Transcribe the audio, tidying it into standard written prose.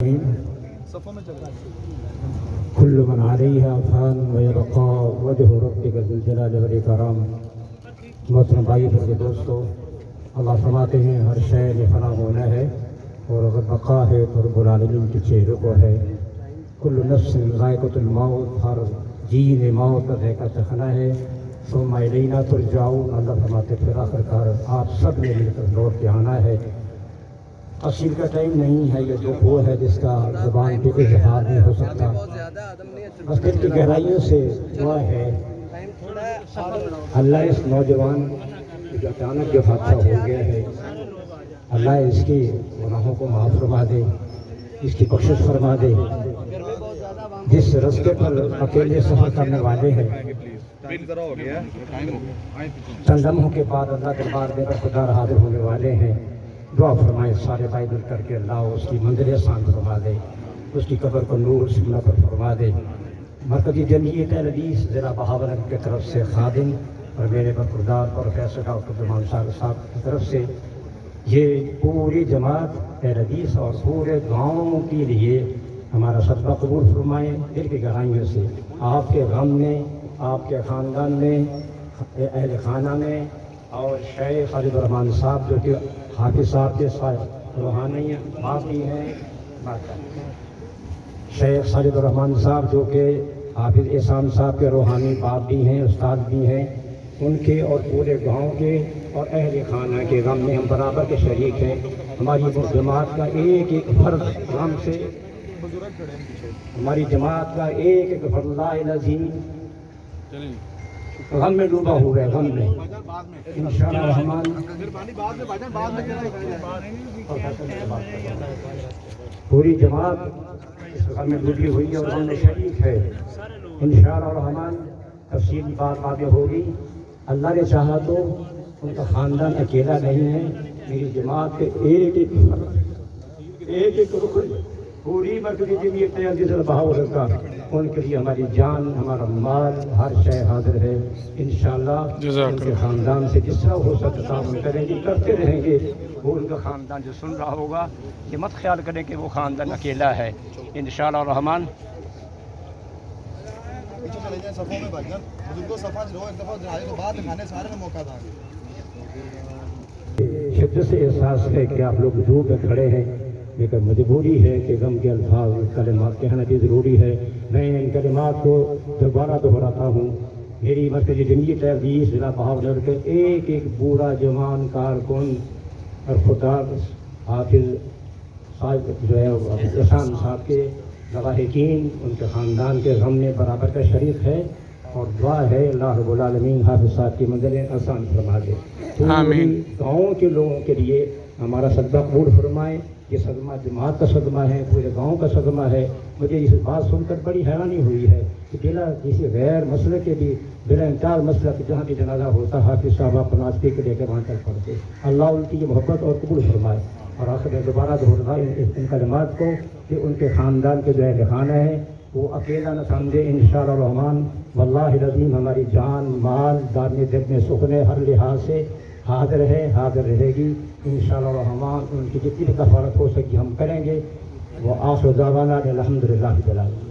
अजमईन कुल्लु मन अलैहा फ़ान व यबक़ा वजहु रब्बिका ज़ुल जलाली वल इकराम। मोहतरम भाई और दोस्तों, अल्लाह फरमाते हैं हर शय में फना होना है और अगर बका है तो रब्बुल आलमीन के चेहरे को है। कुल्लु नफ्सिन ज़ाइक़तुल मौत, हर जी ने मौत का ज़ायक़ा चखना है। सुम्मा इलैना तुरजाऊन, अल्लाह फरमाते फिर आखिरकार आप सब ने मिलकर लौट के आना है। तफसील का टाइम नहीं है, ये दुख वो है जिसका ज़ुबान पे इज़हार नहीं हो सकता। बस दिल की गहराइयों से दुआ है अल्लाह इस नौजवान जो अचानक जो हादसा हो गया है, अल्लाह इसकी गुनाहों को माफ़ फरमा दे, इसकी बख्शिश फरमा दे। जिस रास्ते पर अकेले सफ़र करने वाले हैं, चंद लम्हों के बाद अल्लाह दरबार में खुदा हाजिर होने वाले हैं। दुआ फरमाए सारे भाई मिल करके अल्लाह उसकी मंजिल आसान फरमा दे, उसकी कब्र को नूर सिमला पर फरमा दे। मरकज़ी जमीयत अहल-हदीस ज़िला बहावलपुर की तरफ से खादिम और मेरे बरखुरदार प्रोफेसर डॉक्टर ज़मान साहब की तरफ से ये पूरी जमात अहल-हदीस और पूरे गाँव के लिए हमारा सदका कबूल फरमाएँ। दिल की गहराइयों से आपके गम में, आपके ख़ानदान में, अहल खाना में और शेख खालिद रहमान साहब जो कि हाफिज़ साहब के साथ रूहानी बाप भी हैं, शेख खालिद रहमान साहब जो कि हाफिज़ एहसान साहब के रूहानी बाप भी हैं, उस्ताद भी हैं, उनके और पूरे गांव के और अहल खाना के गम में हम बराबर के शरीक हैं। हमारी जमात का एक एक फर्द गम से, हमारी जमात का एक एक फर्द ला इलाहा इल्लल्लाह गम में डूबा हुआ है, गम में इंशाअल्लाह रहमान पूरी जमात इस गम में डूबी हुई है और गम में शरीक है। इंशाअल्लाह रहमान तफसीली बात आगे होगी। अल्लाह ने चाहा तो उनका ख़ानदान अकेला नहीं है, मेरी जमात के एक एक रुकन पूरी मरकज़ी जमीयत ज़िला बहावलपुर का, उनके लिए हमारी जान, हमारा माल, हर शय हाजिर है। इंशाअल्लाह उनके ख़ानदान से जिस तरह हो सकता हम करेंगे, करते रहेंगे। वो उनका ख़ानदान जो सुन रहा होगा, ये मत ख्याल करें कि वो ख़ानदान अकेला है। इंशाअल्लाह रहमान शिद्दत से एहसास है कि आप लोग धूप में खड़े हैं, लेकिन मजबूरी है कि गम के अल्फाज कलिमात कहना भी ज़रूरी है। मैं इन कलिमात को दोबारा दोहराता हूँ। मेरी मरकज़ी जमीयत अहल-हदीस ज़िला बहावलपुर के एक एक बूढ़ा जवान कारकुन और खुदा हाफिज़ साहब जो है एहसान साहब के लवाहिकीन, उनके ख़ानदान के गम में बराबर का शरीक है और दुआ है अल्लाह रब्बुल आलमीन हाफिज़ साहब की मंजिलें आसान फरमा दे। आमीन। गाँव के लोगों के लिए हमारा सदका कबूल फरमाए। ये सदमा जमात का सदमा है, पूरे गांव का सदमा है। मुझे इस बात सुनकर बड़ी हैरानी हुई है कि बिला किसी गैर मसले के भी, बिला इंकार मसला के जहाँ भी जनाजा होता हाफिज़ साहब अपना स्पीकर लेकर वहाँ तक पढ़ते। अल्लाह उनकी ये मोहब्बत और कबूल फरमाए। और आखिर में दोबारा दोहराए इन कलिमात को कि उनके ख़ानदान के जो अहल खाना है वो अकेला न समझे। इंशाअल्लाह रहमान वल्लाहि अज़ीम हमारी जान, माल, दाने दिल में सुखने हर लिहाज से हाजिर है, हाजिर रहेगी। इंशाअल्लाह रहमान उनकी जितनी भी कफ़ारत हो सकी हम करेंगे। वो आखिर दावाना अल्हम्दुलिल्लाह रब्बिल आलमीन।